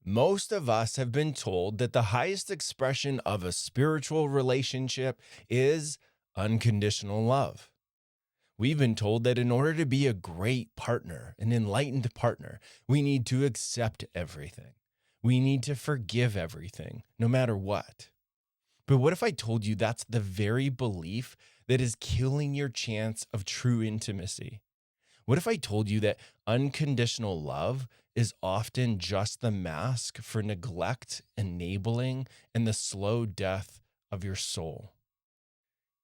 Most of us have been told that the highest expression of a spiritual relationship is unconditional love. We've been told that in order to be a great partner, an enlightened partner, we need to accept everything. We need to forgive everything, no matter what. But what if I told you that's the very belief that is killing your chance of true intimacy? What if I told you that unconditional love is often just the mask for neglect, enabling, and the slow death of your soul?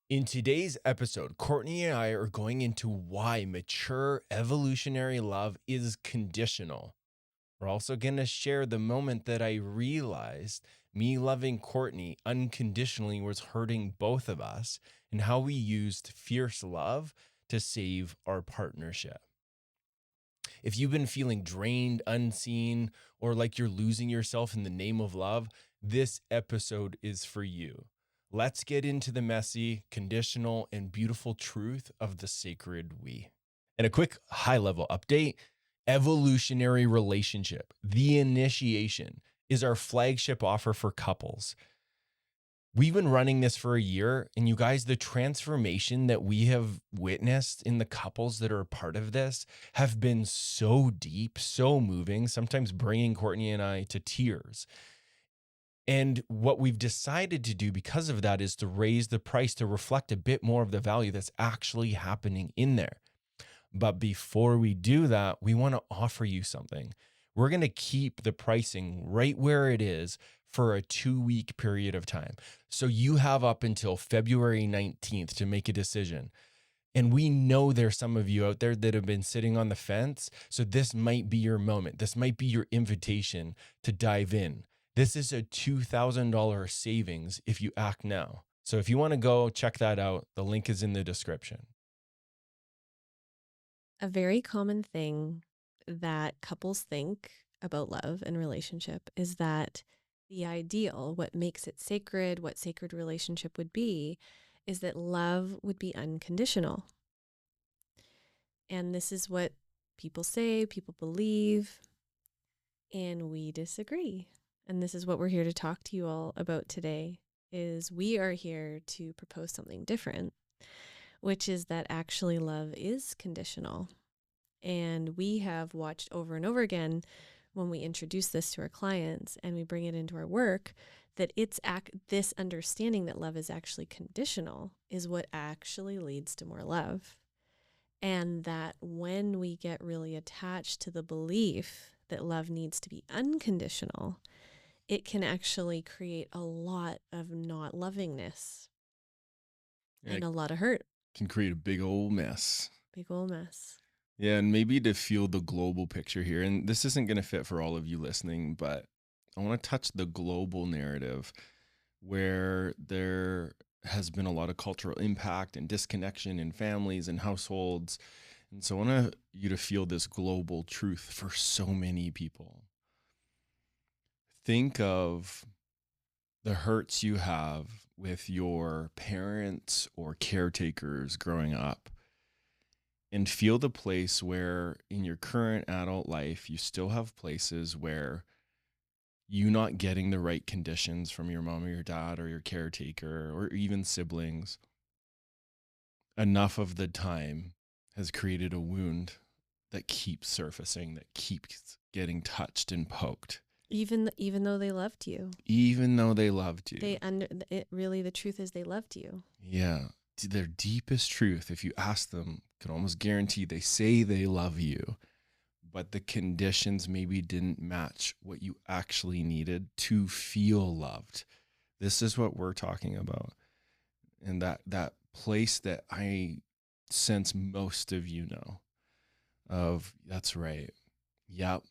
In today's episode, Courtney and I are going into why mature evolutionary love is conditional. We're also going to share the moment that I realized me loving Courtney unconditionally was hurting both of us and how we used fierce love to save our partnership. If you've been feeling drained, unseen, or like you're losing yourself in the name of love, this episode is for you. Let's get into the messy, conditional, and beautiful truth of the sacred we. And a quick high-level update, Evolutionary Relationship, the initiation, is our flagship offer for couples. We've been running this for a year, and you guys, the transformation that we have witnessed in the couples that are a part of this have been so deep, so moving, sometimes bringing Courtney and I to tears. And what we've decided to do because of that is to raise the price to reflect a bit more of the value that's actually happening in there. But before we do that, we want to offer you something. We're going to keep the pricing right where it is for a 2-week period of time. So you have up until February 19th to make a decision. And we know there's some of you out there that have been sitting on the fence. So this might be your moment. This might be your invitation to dive in. This is a $2,000 savings if you act now. So if you want to go check that out, the link is in the description. A very common thing that couples think about love and relationship is that the ideal, what makes it sacred, what sacred relationship would be, is that love would be unconditional. And this is what people say, people believe, and we disagree. And this is what we're here to talk to you all about today, is we are here to propose something different, which is that actually love is conditional. And we have watched over and over again when we introduce this to our clients and we bring it into our work, that this understanding that love is actually conditional is what actually leads to more love. And that when we get really attached to the belief that love needs to be unconditional, it can actually create a lot of not lovingness and a lot of hurt. Can create a big old mess. Big old mess. Yeah, and maybe to feel the global picture here, and this isn't going to fit for all of you listening, but I want to touch the global narrative where there has been a lot of cultural impact and disconnection in families and households. And so I want you to feel this global truth for so many people. Think of the hurts you have with your parents or caretakers growing up. And feel the place where in your current adult life, you still have places where you not getting the right conditions from your mom or your dad or your caretaker or even siblings enough of the time has created a wound that keeps surfacing, that keeps getting touched and poked. Even though they loved you. Even though they loved you. The truth is they loved you. Yeah. Their deepest truth, if you ask them, can almost guarantee they say they love you, but the conditions maybe didn't match what you actually needed to feel loved. This is what we're talking about. And that place that I sense most of you know of, that's right. Yep.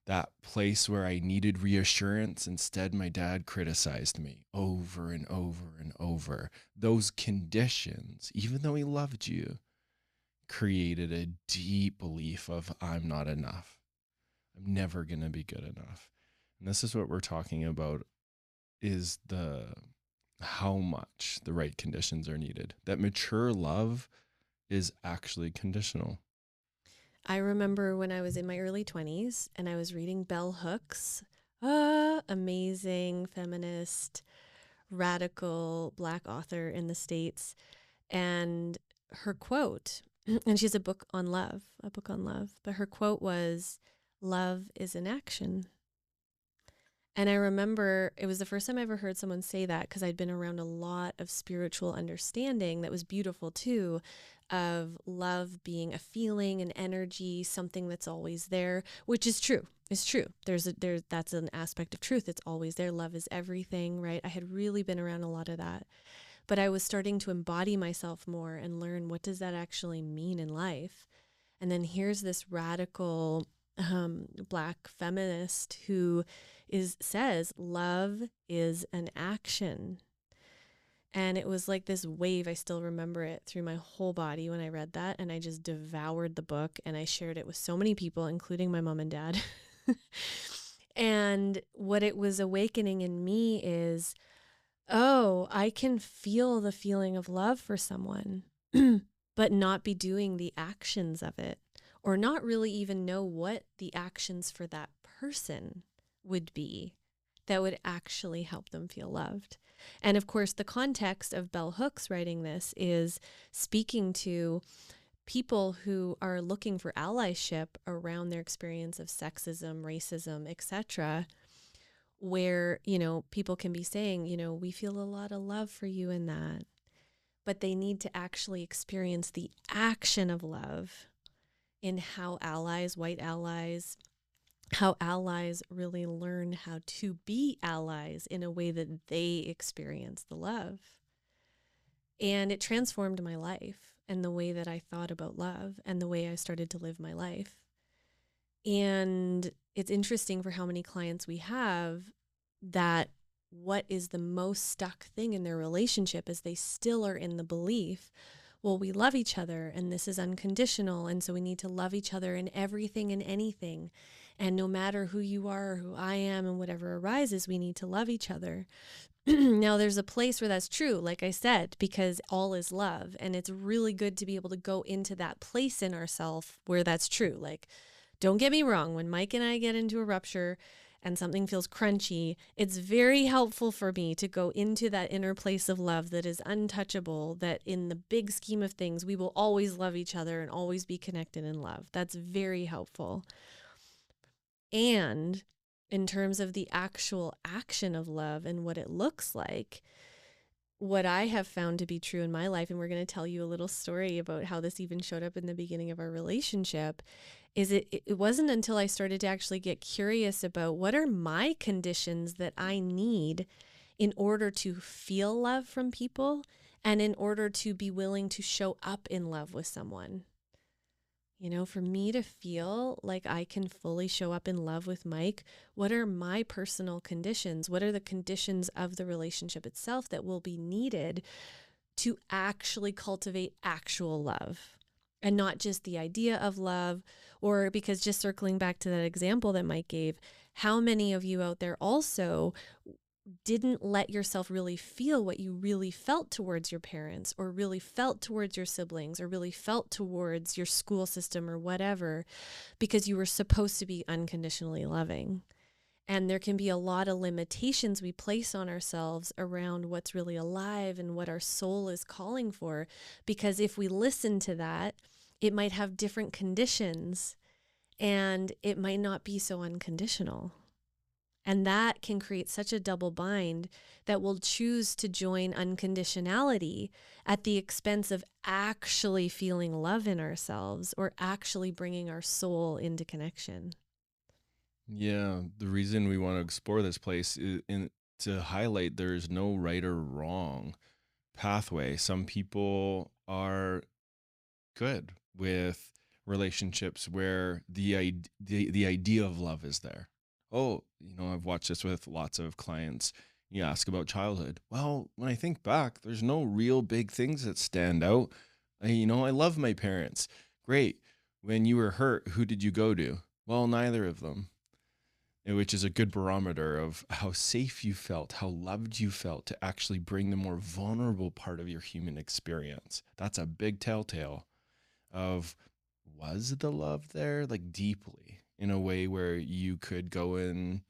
That place where I needed reassurance, instead my dad criticized me over and over and over. Those conditions, even though he loved you, created a deep belief of I'm not enough. I'm never going to be good enough. And this is what we're talking about, is how much the right conditions are needed. That mature love is actually conditional. I remember when I was in my early 20s and I was reading Bell Hooks' Amazing feminist, radical Black author in the States. And her quote, and she has a book on love, but her quote was, "Love is an action." And I remember it was the first time I ever heard someone say that, because I'd been around a lot of spiritual understanding that was beautiful too, of love being a feeling, an energy, something that's always there, which is true. It's true. That's an aspect of truth. It's always there. Love is everything, right? I had really been around a lot of that, but I was starting to embody myself more and learn, what does that actually mean in life? And then here's this radical Black feminist who says love is an action. And it was like this wave. I still remember it through my whole body when I read that. And I just devoured the book and I shared it with so many people, including my mom and dad. And what it was awakening in me is, oh, I can feel the feeling of love for someone, but not be doing the actions of it, or not really even know what the actions for that person would be that would actually help them feel loved. And of course, the context of Bell Hooks writing this is speaking to people who are looking for allyship around their experience of sexism, racism, etc., where, people can be saying, we feel a lot of love for you in that, but they need to actually experience the action of love in how allies, white allies, how allies really learn how to be allies in a way that they experience the love. And it transformed my life and the way that I thought about love and the way I started to live my life. And it's interesting for how many clients we have that what is the most stuck thing in their relationship is they still are in the belief, well, we love each other and this is unconditional. And so we need to love each other in everything and anything. And no matter who you are or who I am and whatever arises, we need to love each other. Now, there's a place where that's true, like I said, because all is love. And it's really good to be able to go into that place in ourselves where that's true. Like, don't get me wrong, when Mike and I get into a rupture and something feels crunchy, it's very helpful for me to go into that inner place of love that is untouchable, that in the big scheme of things, we will always love each other and always be connected in love. That's very helpful. And in terms of the actual action of love and what it looks like, what I have found to be true in my life, and we're going to tell you a little story about how this even showed up in the beginning of our relationship, is it wasn't until I started to actually get curious about what are my conditions that I need in order to feel love from people and in order to be willing to show up in love with someone. For me to feel like I can fully show up in love with Mike, what are my personal conditions? What are the conditions of the relationship itself that will be needed to actually cultivate actual love? And not just the idea of love, or because just circling back to that example that Mike gave, how many of you out there also didn't let yourself really feel what you really felt towards your parents, or really felt towards your siblings, or really felt towards your school system or whatever, because you were supposed to be unconditionally loving. And there can be a lot of limitations we place on ourselves around what's really alive and what our soul is calling for. Because if we listen to that, it might have different conditions and it might not be so unconditional. And that can create such a double bind that we'll choose to join unconditionality at the expense of actually feeling love in ourselves or actually bringing our soul into connection. Yeah, the reason we want to explore this place is to highlight there's no right or wrong pathway. Some people are good with relationships where the idea of love is there. Oh, I've watched this with lots of clients. You ask about childhood. Well, when I think back, there's no real big things that stand out. I love my parents. Great. When you were hurt, who did you go to? Well, neither of them. Which is a good barometer of how safe you felt, how loved you felt, to actually bring the more vulnerable part of your human experience. That's a big telltale of, was the love there, like deeply, in a way where you could go in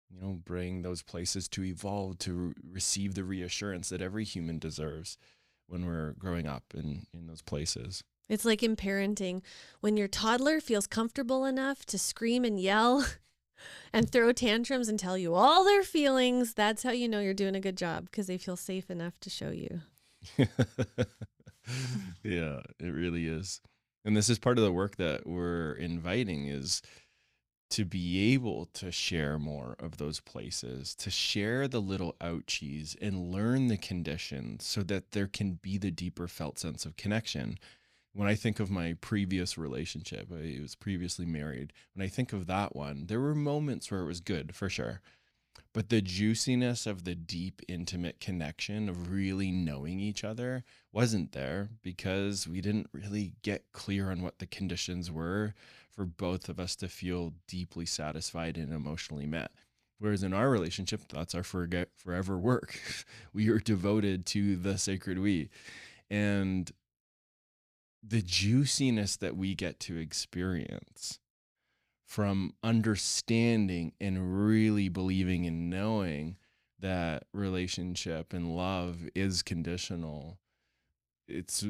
bring those places to evolve, to receive the reassurance that every human deserves when we're growing up in those places. It's like in parenting, when your toddler feels comfortable enough to scream and yell and throw tantrums and tell you all their feelings, that's how you know you're doing a good job, because they feel safe enough to show you. Yeah, it really is. And this is part of the work that we're inviting, is to be able to share more of those places, to share the little ouchies and learn the conditions so that there can be the deeper felt sense of connection. When I think of my previous relationship, I was previously married. When I think of that one, there were moments where it was good for sure. But the juiciness of the deep, intimate connection of really knowing each other wasn't there, because we didn't really get clear on what the conditions were for both of us to feel deeply satisfied and emotionally met. Whereas in our relationship, that's our forever work. We are devoted to the sacred we. And the juiciness that we get to experience from understanding and really believing and knowing that relationship and love is conditional, it's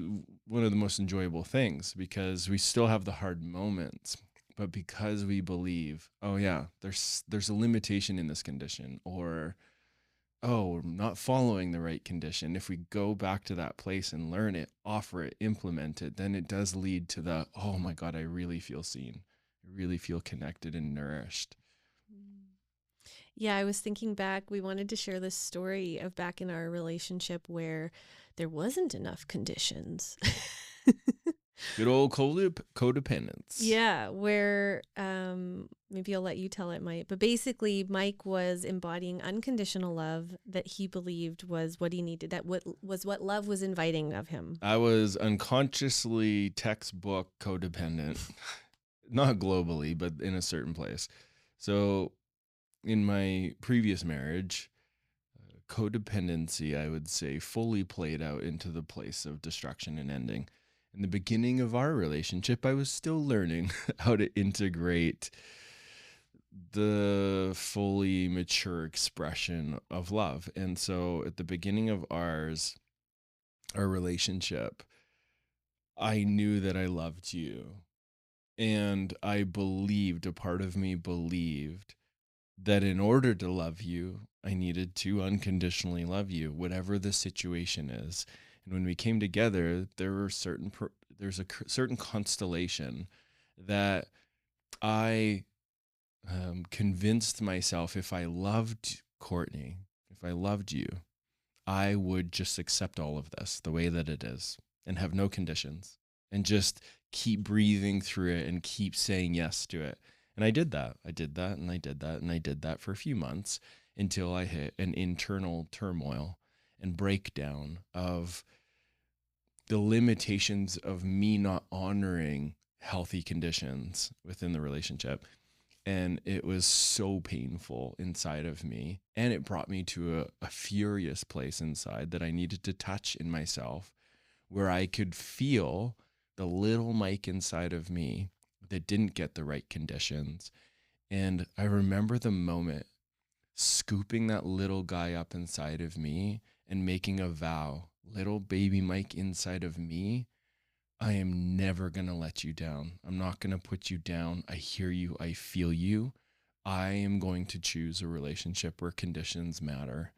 one of the most enjoyable things, because we still have the hard moments, but because we believe, oh yeah, there's a limitation in this condition, or oh, we're not following the right condition. If we go back to that place and learn it, offer it, implement it, then it does lead to the, oh my God, I really feel seen. I really feel connected and nourished. Yeah, I was thinking back, we wanted to share this story of back in our relationship where there wasn't enough conditions. Good old codependence. Yeah, where maybe I'll let you tell it, Mike. But basically, Mike was embodying unconditional love that he believed was what he needed, that was what love was inviting of him. I was unconsciously textbook codependent, not globally, but in a certain place. So in my previous marriage, codependency, I would say, fully played out into the place of destruction and ending. In the beginning of our relationship, I was still learning how to integrate the fully mature expression of love. And so at the beginning of our relationship, I knew that I loved you. And I believed, a part of me believed, that in order to love you, I needed to unconditionally love you, whatever the situation is. And when we came together, there's a certain constellation that I convinced myself, if I loved Courtney, if I loved you, I would just accept all of this the way that it is and have no conditions and just keep breathing through it and keep saying yes to it. And I did that. I did that and I did that and I did that for a few months until I hit an internal turmoil and breakdown of the limitations of me not honoring healthy conditions within the relationship. And it was so painful inside of me. And it brought me to a furious place inside that I needed to touch in myself, where I could feel the little Mike inside of me that didn't get the right conditions. And I remember the moment scooping that little guy up inside of me and making a vow, little baby Mike inside of me, I am never going to let you down. I'm not going to put you down. I hear you. I feel you. I am going to choose a relationship where conditions matter.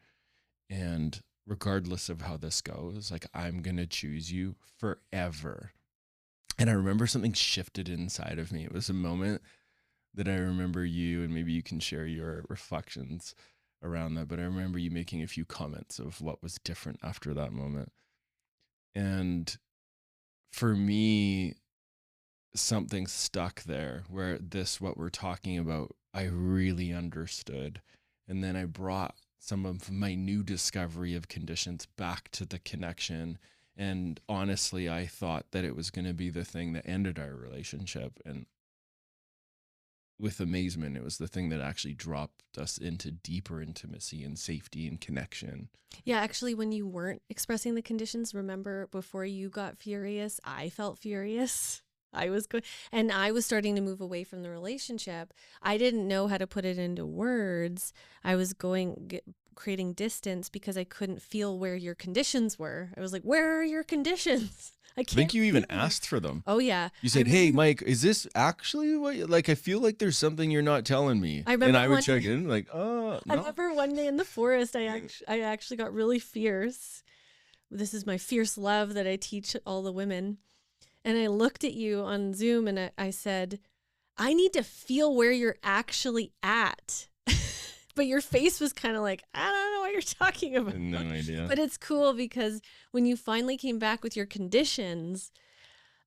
And regardless of how this goes, like, I'm going to choose you forever. And I remember something shifted inside of me. It was a moment that I remember you, and maybe you can share your reflections around that. But I remember you making a few comments of what was different after that moment. And for me, something stuck there where what we're talking about, I really understood. And then I brought some of my new discovery of conditions back to the connection. And honestly, I thought that it was going to be the thing that ended our relationship. And with amazement, it was the thing that actually dropped us into deeper intimacy and safety and connection. Yeah, actually, when you weren't expressing the conditions, remember before you got furious, I felt furious. I was going, and I was starting to move away from the relationship. I didn't know how to put it into words. I was creating distance because I couldn't feel where your conditions were. I was like, where are your conditions? I I can't think you even feel them. asked for them. Oh yeah. You I said, "Hey, remember, Mike, is this actually what like I feel like there's something you're not telling me." I And remember I would one check in like, I no." remember one day in the forest, I actually got really fierce. This is my fierce love that I teach all the women. And I looked at you on Zoom and I said, I need to feel where you're actually at. But your face was kind of like, I don't know what you're talking about. No idea. But it's cool because when you finally came back with your conditions,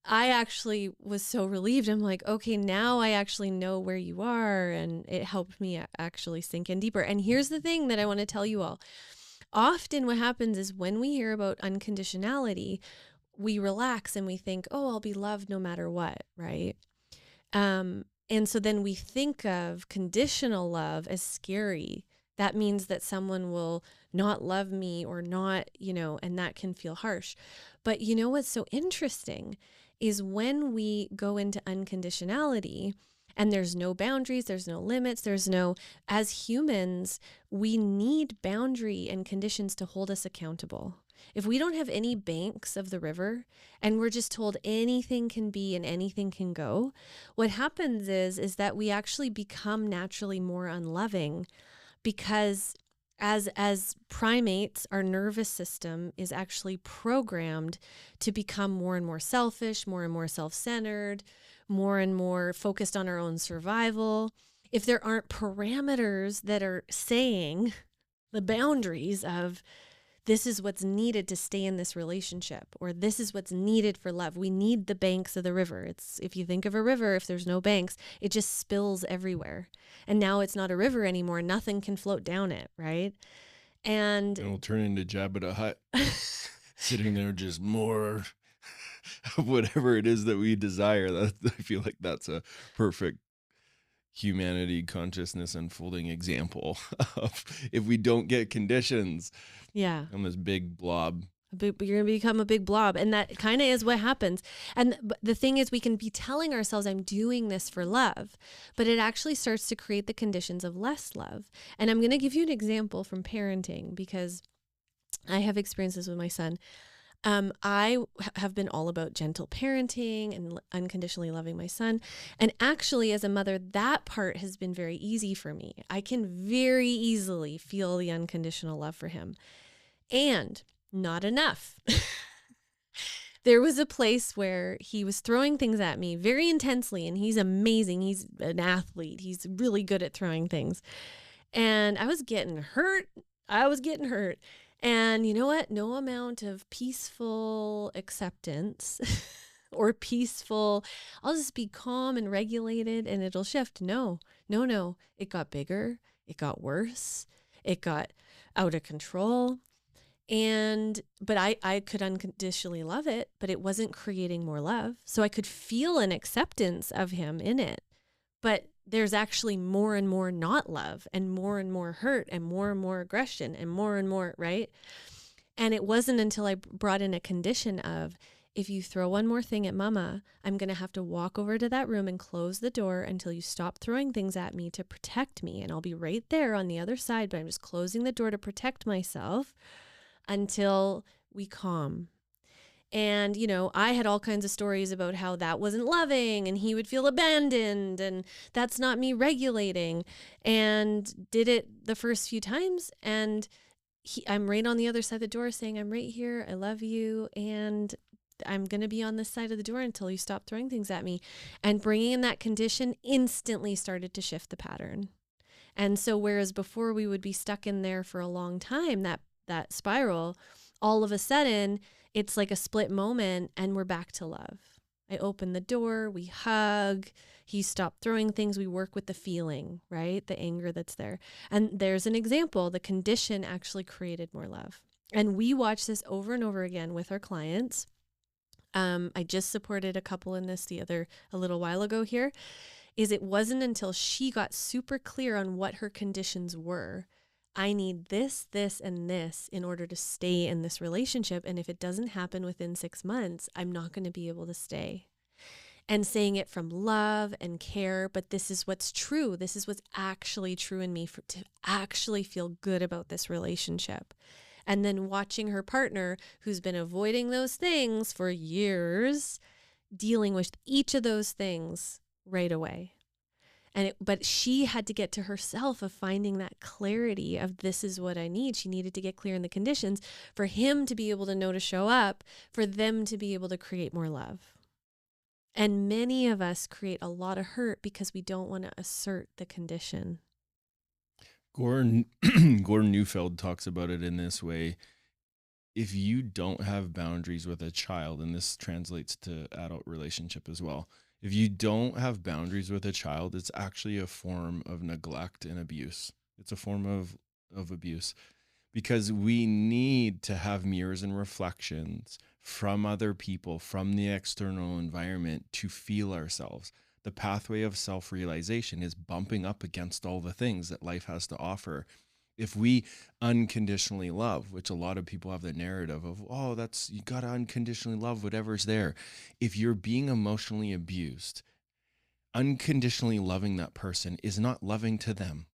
I actually was so relieved. I'm like, okay, now I actually know where you are. And it helped me actually sink in deeper. And here's the thing that I want to tell you all. Often what happens is when we hear about unconditionality, we relax and we think, oh, I'll be loved no matter what, right? And so then we think of conditional love as scary. That means that someone will not love me or not, and that can feel harsh. But you know what's so interesting is when we go into unconditionality and there's no boundaries, there's no limits, as humans, we need boundary and conditions to hold us accountable. If we don't have any banks of the river and we're just told anything can be and anything can go, what happens is that we actually become naturally more unloving because as primates, our nervous system is actually programmed to become more and more selfish, more and more self-centered, more and more focused on our own survival. If there aren't parameters that are saying the boundaries of this is what's needed to stay in this relationship, or this is what's needed for love. We need the banks of the river. If you think of a river, if there's no banks, it just spills everywhere. And now it's not a river anymore. Nothing can float down it, right? And It'll turn into Jabba the Hutt, sitting there just more of whatever it is that we desire. I feel like that's a perfect humanity consciousness unfolding example of if we don't get conditions, yeah, on this big blob. you're going to become a big blob. And that kind of is what happens. And the thing is, we can be telling ourselves, I'm doing this for love, but it actually starts to create the conditions of less love. And I'm going to give you an example from parenting because I have experiences with my son. I have been all about gentle parenting and unconditionally loving my son. And actually, as a mother, that part has been very easy for me. I can very easily feel the unconditional love for him. And not enough. There was a place where he was throwing things at me very intensely, and he's amazing. He's an athlete. He's really good at throwing things. And I was getting hurt. And you know what? No amount of peaceful acceptance or peaceful, I'll just be calm and regulated and it'll shift. No. It got bigger. It got worse. It got out of control. But I could unconditionally love it, but it wasn't creating more love. So I could feel an acceptance of him in it. But there's actually more and more not love and more hurt and more aggression and more, right? And it wasn't until I brought in a condition of, if you throw one more thing at mama, I'm going to have to walk over to that room and close the door until you stop throwing things at me to protect me. And I'll be right there on the other side, but I'm just closing the door to protect myself until we calm. And, I had all kinds of stories about how that wasn't loving and he would feel abandoned and that's not me regulating, and did it the first few times. And I'm right on the other side of the door saying, I'm right here. I love you. And I'm going to be on this side of the door until you stop throwing things at me. And bringing in that condition instantly started to shift the pattern. And so whereas before we would be stuck in there for a long time, that spiral, all of a sudden, it's like a split moment and we're back to love. I open the door, we hug, he stopped throwing things, we work with the feeling, right? The anger that's there. And there's an example, the condition actually created more love. And we watch this over and over again with our clients. I just supported a couple in this a little while ago here, it wasn't until she got super clear on what her conditions were. I need this, this, and this in order to stay in this relationship. And if it doesn't happen within 6 months, I'm not going to be able to stay. and saying it from love and care, but this is what's true. This is what's actually true in me to actually feel good about this relationship. And then watching her partner, who's been avoiding those things for years, dealing with each of those things right away. But she had to get to herself of finding that clarity of this is what I need. She needed to get clear in the conditions for him to be able to know to show up, for them to be able to create more love. And many of us create a lot of hurt because we don't want to assert the condition. Gordon Neufeld talks about it in this way. If you don't have boundaries with a child, and this translates to adult relationship as well, if you don't have boundaries with a child, it's actually a form of neglect and abuse. It's a form of abuse, because we need to have mirrors and reflections from other people, from the external environment, to feel ourselves. The pathway of self-realization is bumping up against all the things that life has to offer. If we unconditionally love, which a lot of people have the narrative of, oh, that's, you got to unconditionally love whatever's there. If you're being emotionally abused, unconditionally loving that person is not loving to them.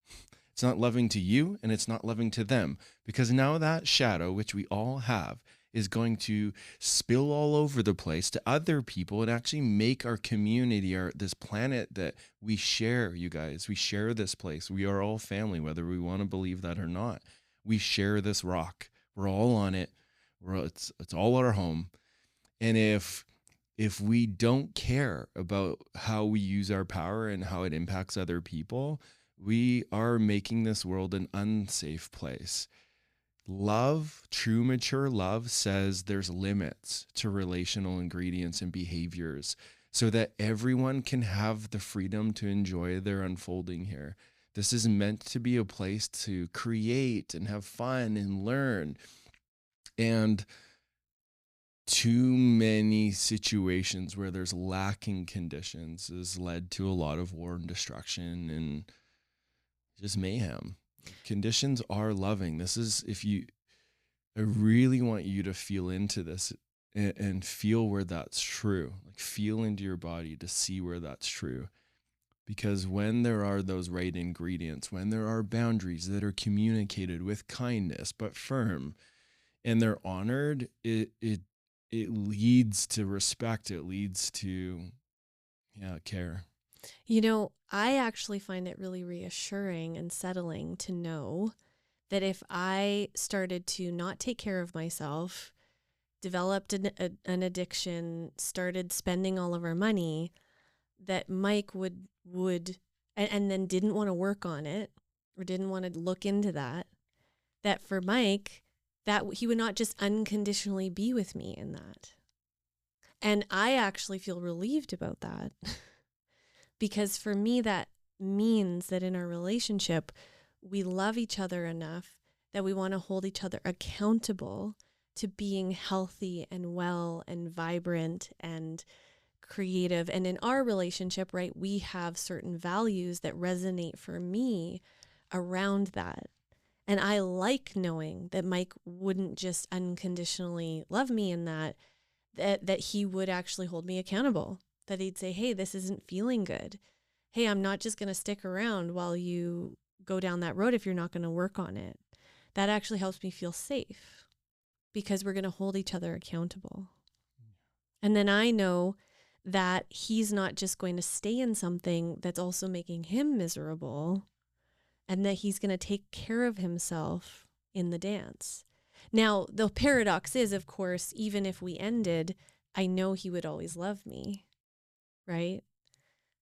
It's not loving to you, and it's not loving to them, because now that shadow, which we all have, is going to spill all over the place to other people and actually make our community, this planet that we share, you guys, we share this place. We are all family, whether we want to believe that or not. We share this rock. We're all on it. It's all our home. And if we don't care about how we use our power and how it impacts other people, we are making this world an unsafe place. Love, true mature love, says there's limits to relational ingredients and behaviors so that everyone can have the freedom to enjoy their unfolding here. This is meant to be a place to create and have fun and learn. And too many situations where there's lacking conditions has led to a lot of war and destruction and just mayhem. Conditions are loving. This is, I really want you to feel into this and feel where that's true. Like, feel into your body to see where that's true. Because when there are those right ingredients, when there are boundaries that are communicated with kindness but firm, and they're honored, it leads to respect. It leads to care. I actually find it really reassuring and settling to know that if I started to not take care of myself, developed an addiction, started spending all of our money, that Mike would and then didn't want to work on it or didn't want to look into that for Mike, that he would not just unconditionally be with me in that. And I actually feel relieved about that because for me, that means that in our relationship, we love each other enough that we want to hold each other accountable to being healthy and well and vibrant and creative. And in our relationship, right, we have certain values that resonate for me around that. And I like knowing that Mike wouldn't just unconditionally love me in that he would actually hold me accountable, that he'd say, hey, this isn't feeling good. Hey, I'm not just going to stick around while you go down that road if you're not going to work on it. That actually helps me feel safe because we're going to hold each other accountable. And then I know that he's not just going to stay in something that's also making him miserable, and that he's going to take care of himself in the dance. Now, the paradox is, of course, even if we ended, I know he would always love me, right?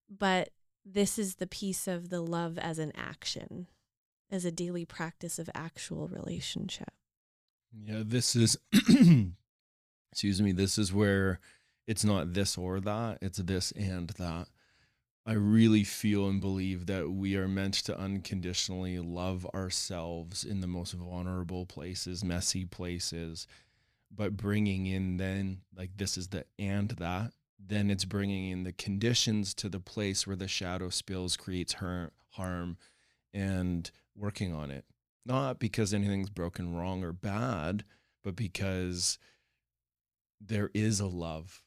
But this is the piece of the love as an action, as a daily practice of actual relationship. Yeah, this is, excuse me, this is where it's not this or that, it's this and that. I really feel and believe that we are meant to unconditionally love ourselves in the most vulnerable places, messy places, but bringing in then, like, this is the and that, then it's bringing in the conditions to the place where the shadow spills, creates harm, and working on it. Not because anything's broken, wrong, or bad, but because there is a love.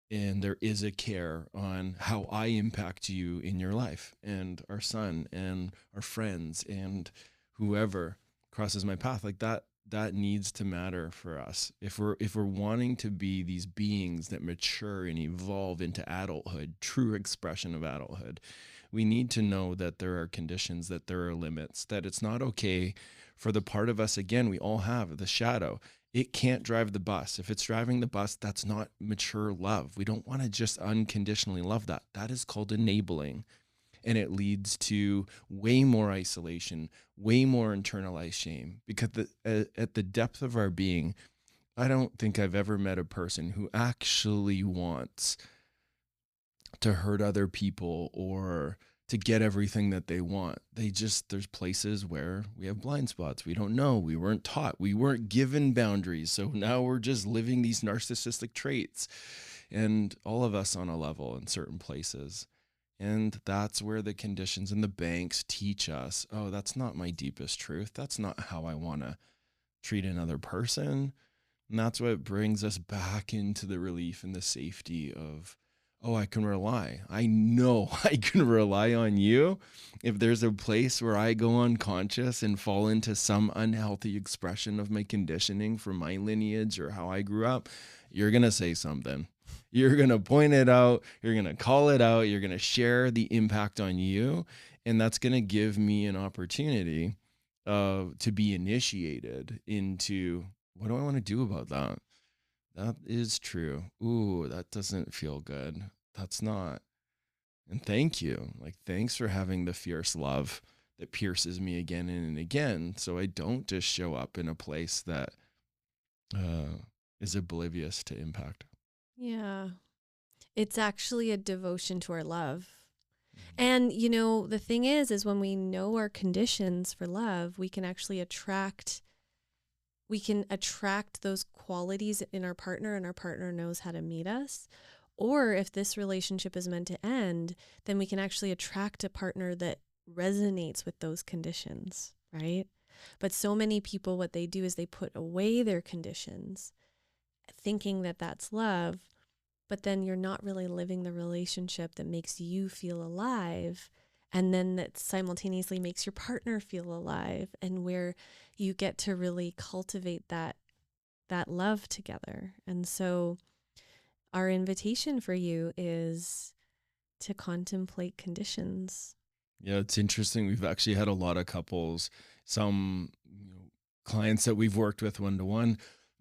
And there is a care on how I impact you in your life and our son and our friends and whoever crosses my path. Like that needs to matter for us. If we're wanting to be these beings that mature and evolve into adulthood, true expression of adulthood, we need to know that there are conditions, that there are limits, that it's not okay for the part of us, again, we all have the shadow. It can't drive the bus. If it's driving the bus, that's not mature love. We don't want to just unconditionally love that. That is called enabling. And it leads to way more isolation, way more internalized shame. Because at the depth of our being, I don't think I've ever met a person who actually wants to hurt other people or to get everything that they want. There's places where we have blind spots. We don't know. We weren't taught. We weren't given boundaries. So now we're just living these narcissistic traits, and all of us on a level in certain places. And that's where the conditions and the banks teach us, oh, that's not my deepest truth. That's not how I want to treat another person. And that's what brings us back into the relief and the safety of, oh, I can rely. I know I can rely on you. If there's a place where I go unconscious and fall into some unhealthy expression of my conditioning from my lineage or how I grew up, you're going to say something. You're going to point it out. You're going to call it out. You're going to share the impact on you. And that's going to give me an opportunity to be initiated into, what do I want to do about that? That is true. Ooh, that doesn't feel good. That's not. And thank you. Like, thanks for having the fierce love that pierces me again and again. So I don't just show up in a place that uh, is oblivious to impact. Yeah. It's actually a devotion to our love. And, the thing is when we know our conditions for love, we can attract those qualities in our partner, and our partner knows how to meet us. Or if this relationship is meant to end, then we can actually attract a partner that resonates with those conditions, right? But so many people, what they do is they put away their conditions, thinking that that's love, but then you're not really living the relationship that makes you feel alive. And then that simultaneously makes your partner feel alive, and where you get to really cultivate that love together. And so our invitation for you is to contemplate conditions. Yeah, it's interesting. We've actually had a lot of couples, some clients that we've worked with one to one,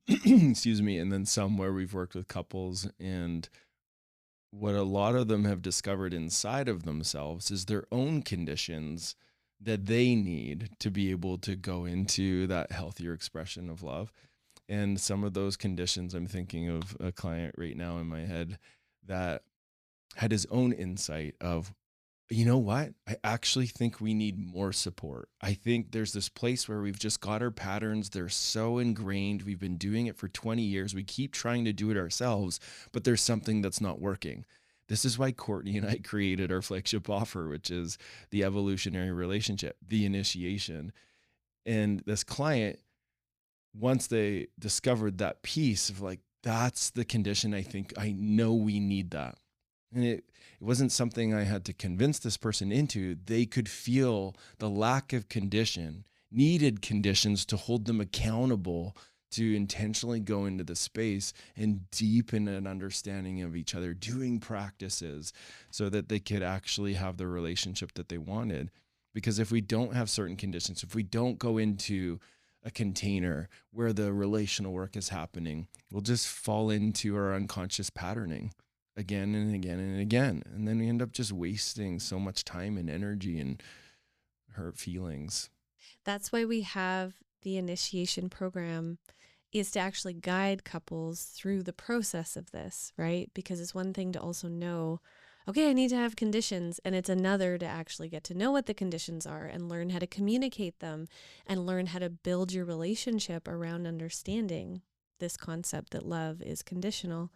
excuse me, and then some where we've worked with couples. And what a lot of them have discovered inside of themselves is their own conditions that they need to be able to go into that healthier expression of love. And some of those conditions, I'm thinking of a client right now in my head that had his own insight of, you know what? I actually think we need more support. I think there's this place where we've just got our patterns. They're so ingrained. We've been doing it for 20 years. We keep trying to do it ourselves, but there's something that's not working. This is why Courtney and I created our flagship offer, which is the evolutionary relationship, the initiation. And this client, once they discovered that piece of like, that's the condition, I think I know we need that. And it wasn't something I had to convince this person into. They could feel the lack of needed conditions to hold them accountable to intentionally go into the space and deepen an understanding of each other, doing practices so that they could actually have the relationship that they wanted. Because if we don't have certain conditions, if we don't go into a container where the relational work is happening, we'll just fall into our unconscious patterning again and again and again. And then we end up just wasting so much time and energy and hurt feelings. That's why we have the initiation program, is to actually guide couples through the process of this, right? Because it's one thing to also know, okay, I need to have conditions. And it's another to actually get to know what the conditions are and learn how to communicate them and learn how to build your relationship around understanding this concept that love is conditional.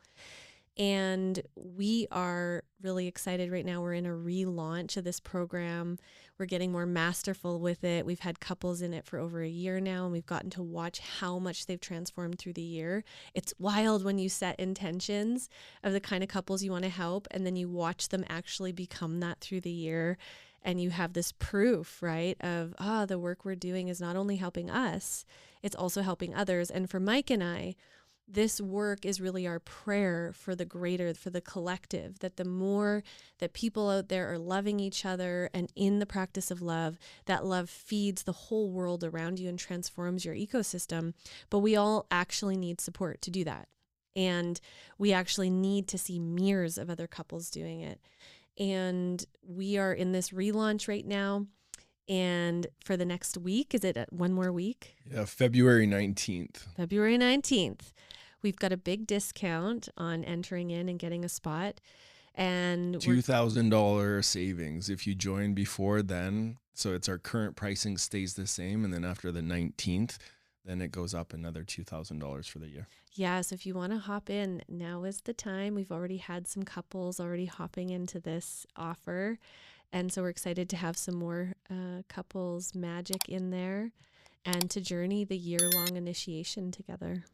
And we are really excited right now. We're in a relaunch of this program. We're getting more masterful with it. We've had couples in it for over a year now, and we've gotten to watch how much they've transformed through the year. It's wild when you set intentions of the kind of couples you want to help, and then you watch them actually become that through the year. And you have this proof, right, of, the work we're doing is not only helping us, it's also helping others. And for Mike and I, this work is really our prayer for the greater, for the collective, that the more that people out there are loving each other and in the practice of love, that love feeds the whole world around you and transforms your ecosystem. But we all actually need support to do that. And we actually need to see mirrors of other couples doing it. And we are in this relaunch right now. And for the next week, is it one more week? Yeah, February 19th. February 19th. We've got a big discount on entering in and getting a spot. And $2,000 savings if you join before then. So it's our current pricing stays the same. And then after the 19th, then it goes up another $2,000 for the year. Yeah, so if you want to hop in, now is the time. We've already had some couples already hopping into this offer. And so we're excited to have some more couples magic in there and to journey the year-long initiation together.